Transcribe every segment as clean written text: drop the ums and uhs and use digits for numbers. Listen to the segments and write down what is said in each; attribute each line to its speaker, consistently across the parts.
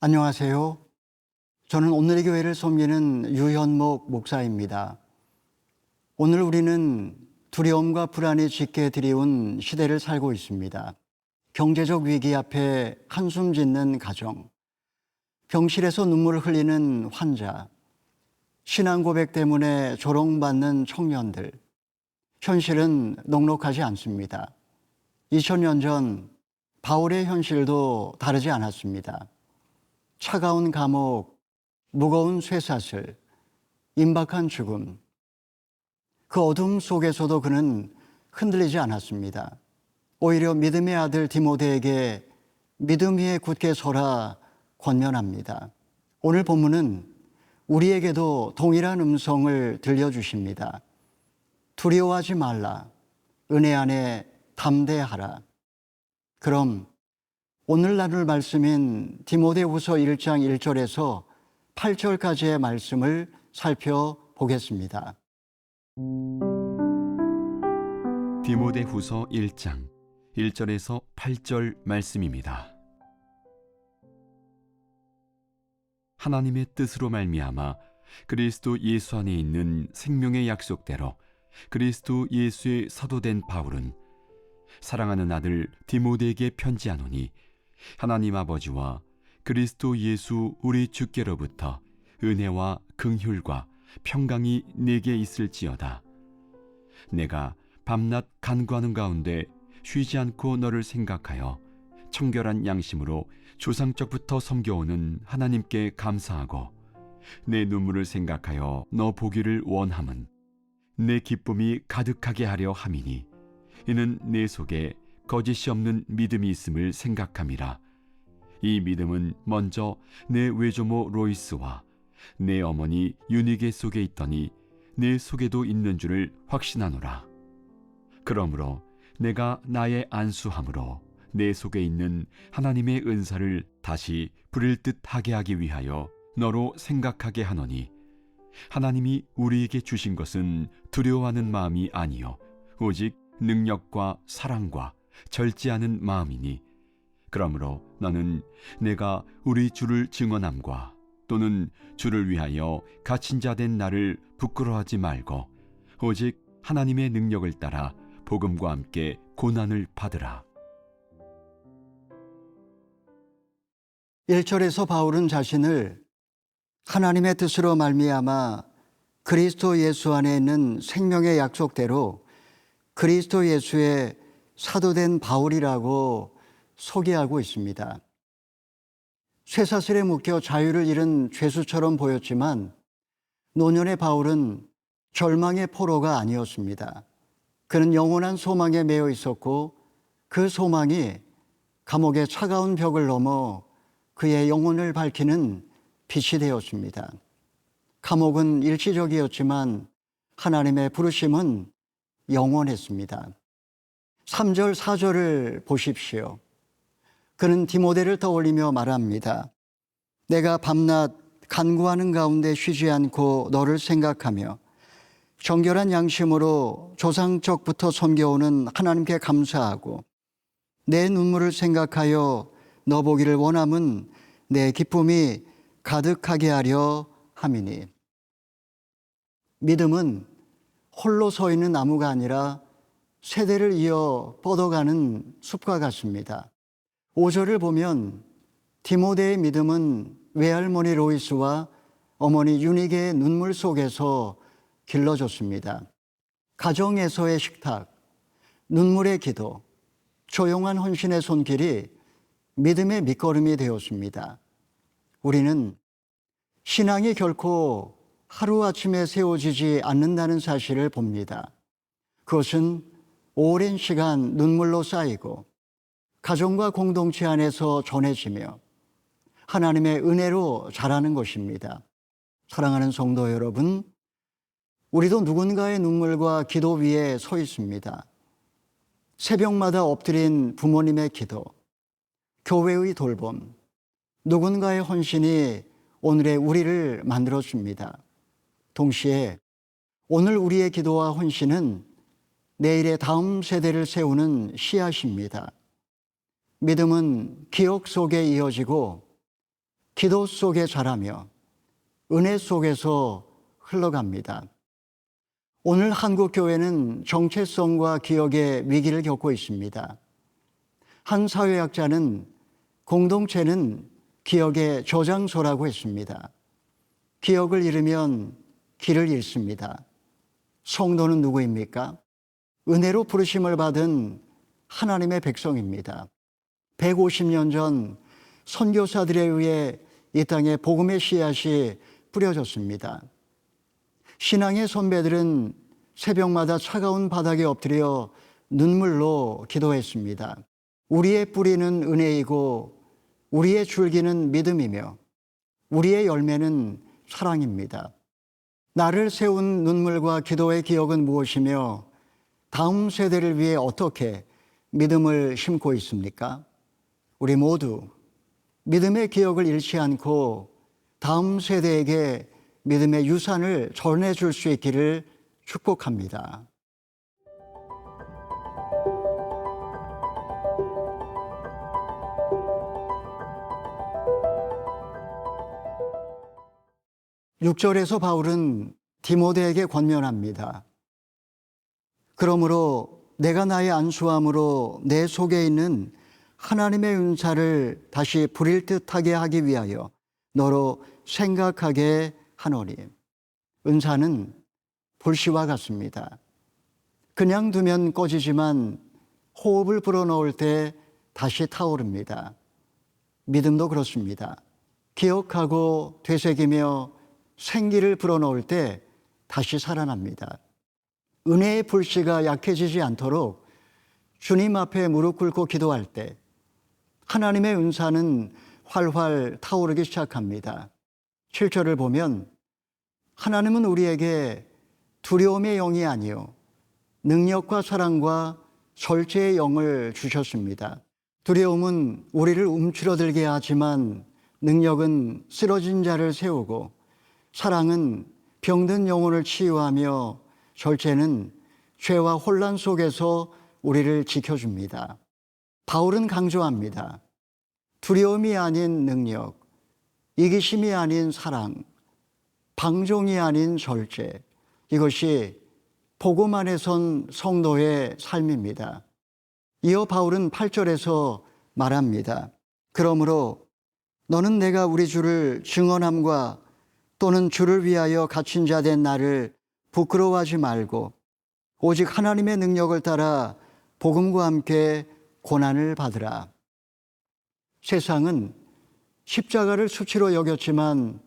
Speaker 1: 안녕하세요. 저는 오늘의 교회를 섬기는 유현목 목사입니다. 오늘 우리는 두려움과 불안이 짙게 들이운 시대를 살고 있습니다. 경제적 위기 앞에 한숨 짓는 가정, 병실에서 눈물을 흘리는 환자, 신앙 고백 때문에 조롱받는 청년들. 현실은 넉넉하지 않습니다. 2000년 전 바울의 현실도 다르지 않았습니다. 차가운 감옥, 무거운 쇠사슬, 임박한 죽음. 그 어둠 속에서도 그는 흔들리지 않았습니다. 오히려 믿음의 아들 디모데에게 믿음 위에 굳게 서라 권면합니다. 오늘 본문은 우리에게도 동일한 음성을 들려주십니다. 두려워하지 말라. 은혜 안에 담대하라. 그럼 오늘 나눌 말씀인 디모데후서 1장 1절에서 8절까지의 말씀을 살펴보겠습니다.
Speaker 2: 디모데후서 1장 1절에서 8절 말씀입니다. 하나님의 뜻으로 말미암아 그리스도 예수 안에 있는 생명의 약속대로 그리스도 예수의 사도된 바울은 사랑하는 아들 디모데에게 편지하노니 하나님 아버지와 그리스도 예수 우리 주께로부터 은혜와 긍휼과 평강이 내게 있을지어다. 내가 밤낮 간구하는 가운데 쉬지 않고 너를 생각하여 청결한 양심으로 조상적부터 섬겨오는 하나님께 감사하고 내 눈물을 생각하여 너 보기를 원함은 내 기쁨이 가득하게 하려 함이니 이는 내 속에 거짓이 없는 믿음이 있음을 생각함이라. 이 믿음은 먼저 내 외조모 로이스와 내 어머니 유니게 속에 있더니 내 속에도 있는 줄을 확신하노라. 그러므로 내가 나의 안수함으로 내 속에 있는 하나님의 은사를 다시 부릴 듯 하게 하기 위하여 너로 생각하게 하노니 하나님이 우리에게 주신 것은 두려워하는 마음이 아니요 오직 능력과 사랑과 절제하는 마음이니 그러므로 너는 내가 우리 주를 증언함과 또는 주를 위하여 갇힌 자 된 나를 부끄러워하지 말고 오직 하나님의 능력을 따라 복음과 함께 고난을 받으라.
Speaker 1: 1절에서 바울은 자신을 하나님의 뜻으로 말미암아 그리스도 예수 안에 있는 생명의 약속대로 그리스도 예수의 사도된 바울이라고 소개하고 있습니다. 쇠사슬에 묶여 자유를 잃은 죄수처럼 보였지만 노년의 바울은 절망의 포로가 아니었습니다. 그는 영원한 소망에 매여 있었고 그 소망이 감옥의 차가운 벽을 넘어 그의 영혼을 밝히는 빛이 되었습니다. 감옥은 일시적이었지만 하나님의 부르심은 영원했습니다. 3절, 4절을 보십시오. 그는 디모데를 떠올리며 말합니다. 내가 밤낮 간구하는 가운데 쉬지 않고 너를 생각하며 정결한 양심으로 조상적부터 섬겨오는 하나님께 감사하고 내 눈물을 생각하여 너 보기를 원함은 내 기쁨이 가득하게 하려 함이니. 믿음은 홀로 서 있는 나무가 아니라 세대를 이어 뻗어가는 숲과 같습니다. 5절을 보면 디모데의 믿음은 외할머니 로이스와 어머니 유니게의 눈물 속에서 길러졌습니다. 가정에서의 식탁, 눈물의 기도, 조용한 헌신의 손길이 믿음의 밑거름이 되었습니다. 우리는 신앙이 결코 하루아침에 세워지지 않는다는 사실을 봅니다. 그것은 오랜 시간 눈물로 쌓이고 가정과 공동체 안에서 전해지며 하나님의 은혜로 자라는 것입니다. 사랑하는 성도 여러분, 우리도 누군가의 눈물과 기도 위에 서 있습니다. 새벽마다 엎드린 부모님의 기도, 교회의 돌봄, 누군가의 헌신이 오늘의 우리를 만들어줍니다. 동시에 오늘 우리의 기도와 헌신은 내일의 다음 세대를 세우는 씨앗입니다. 믿음은 기억 속에 이어지고 기도 속에 자라며 은혜 속에서 흘러갑니다. 오늘 한국 교회는 정체성과 기억의 위기를 겪고 있습니다. 한 사회학자는 공동체는 기억의 저장소라고 했습니다. 기억을 잃으면 길을 잃습니다. 성도는 누구입니까? 은혜로 부르심을 받은 하나님의 백성입니다. 150년 전 선교사들에 의해 이 땅에 복음의 씨앗이 뿌려졌습니다. 신앙의 선배들은 새벽마다 차가운 바닥에 엎드려 눈물로 기도했습니다. 우리의 뿌리는 은혜이고 우리의 줄기는 믿음이며 우리의 열매는 사랑입니다. 나를 세운 눈물과 기도의 기억은 무엇이며 다음 세대를 위해 어떻게 믿음을 심고 있습니까? 우리 모두 믿음의 기억을 잃지 않고 다음 세대에게 믿음의 유산을 전해줄 수 있기를 축복합니다. (6절에서) 바울은 디모데에게 권면합니다. 그러므로 내가 나의 안수함으로 내 속에 있는 하나님의 은사를 다시 부릴 듯하게 하기 위하여 너로 생각하게 하노니. 은사는 불씨와 같습니다. 그냥 두면 꺼지지만 호흡을 불어넣을 때 다시 타오릅니다. 믿음도 그렇습니다. 기억하고 되새기며 생기를 불어넣을 때 다시 살아납니다. 은혜의 불씨가 약해지지 않도록 주님 앞에 무릎 꿇고 기도할 때 하나님의 은사는 활활 타오르기 시작합니다. 7절을 보면 하나님은 우리에게 두려움의 영이 아니요 능력과 사랑과 절제의 영을 주셨습니다. 두려움은 우리를 움츠러들게 하지만 능력은 쓰러진 자를 세우고 사랑은 병든 영혼을 치유하며 절제는 죄와 혼란 속에서 우리를 지켜줍니다. 바울은 강조합니다. 두려움이 아닌 능력, 이기심이 아닌 사랑, 방종이 아닌 절제, 이것이 복음 안에 선 성도의 삶입니다. 이어 바울은 8절에서 말합니다. 그러므로 너는 내가 우리 주를 증언함과 또는 주를 위하여 갇힌 자 된 나를 부끄러워하지 말고 오직 하나님의 능력을 따라 복음과 함께 고난을 받으라. 세상은 십자가를 수치로 여겼지만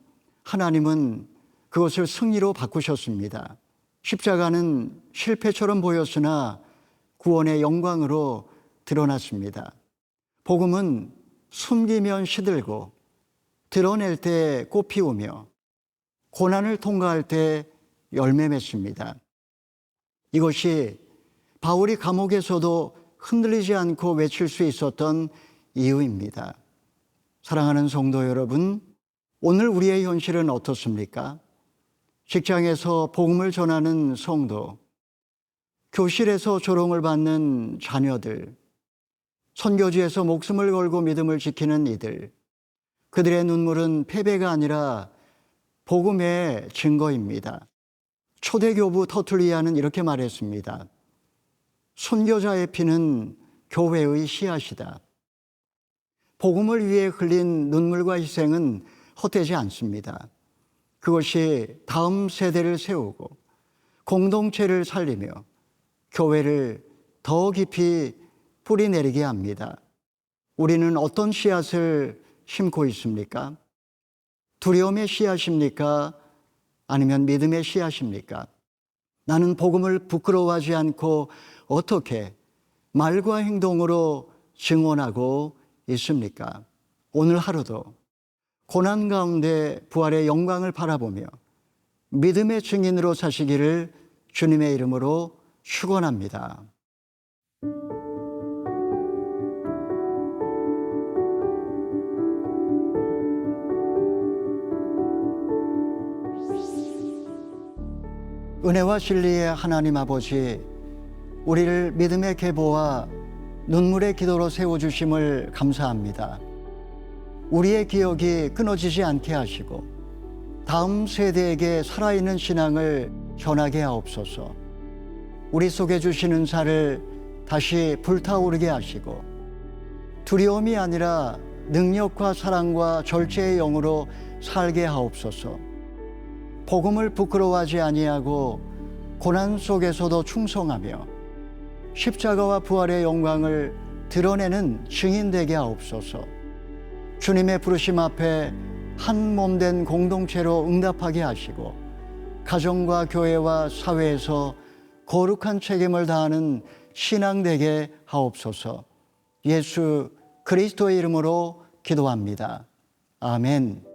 Speaker 1: 하나님은 그것을 승리로 바꾸셨습니다. 십자가는 실패처럼 보였으나 구원의 영광으로 드러났습니다. 복음은 숨기면 시들고 드러낼 때 꽃피우며 고난을 통과할 때 열매 맺습니다. 이것이 바울이 감옥에서도 흔들리지 않고 외칠 수 있었던 이유입니다. 사랑하는 성도 여러분, 오늘 우리의 현실은 어떻습니까? 직장에서 복음을 전하는 성도, 교실에서 조롱을 받는 자녀들, 선교지에서 목숨을 걸고 믿음을 지키는 이들, 그들의 눈물은 패배가 아니라 복음의 증거입니다. 초대교부 터툴리아는 이렇게 말했습니다. 순교자의 피는 교회의 씨앗이다. 복음을 위해 흘린 눈물과 희생은 헛되지 않습니다. 그것이 다음 세대를 세우고 공동체를 살리며 교회를 더 깊이 뿌리내리게 합니다. 우리는 어떤 씨앗을 심고 있습니까? 두려움의 씨앗입니까? 아니면 믿음의 씨앗입니까? 나는 복음을 부끄러워하지 않고 어떻게 말과 행동으로 증언하고 있습니까? 오늘 하루도 고난 가운데 부활의 영광을 바라보며 믿음의 증인으로 사시기를 주님의 이름으로 축원합니다. 은혜와 진리의 하나님 아버지, 우리를 믿음의 계보와 눈물의 기도로 세워주심을 감사합니다. 우리의 기억이 끊어지지 않게 하시고 다음 세대에게 살아있는 신앙을 전하게 하옵소서. 우리 속에 주신 은사를 다시 불타오르게 하시고 두려움이 아니라 능력과 사랑과 절제의 영으로 살게 하옵소서. 복음을 부끄러워하지 아니하고 고난 속에서도 충성하며 십자가와 부활의 영광을 드러내는 증인 되게 하옵소서. 주님의 부르심 앞에 한 몸 된 공동체로 응답하게 하시고 가정과 교회와 사회에서 거룩한 책임을 다하는 신앙 되게 하옵소서. 예수 그리스도의 이름으로 기도합니다. 아멘.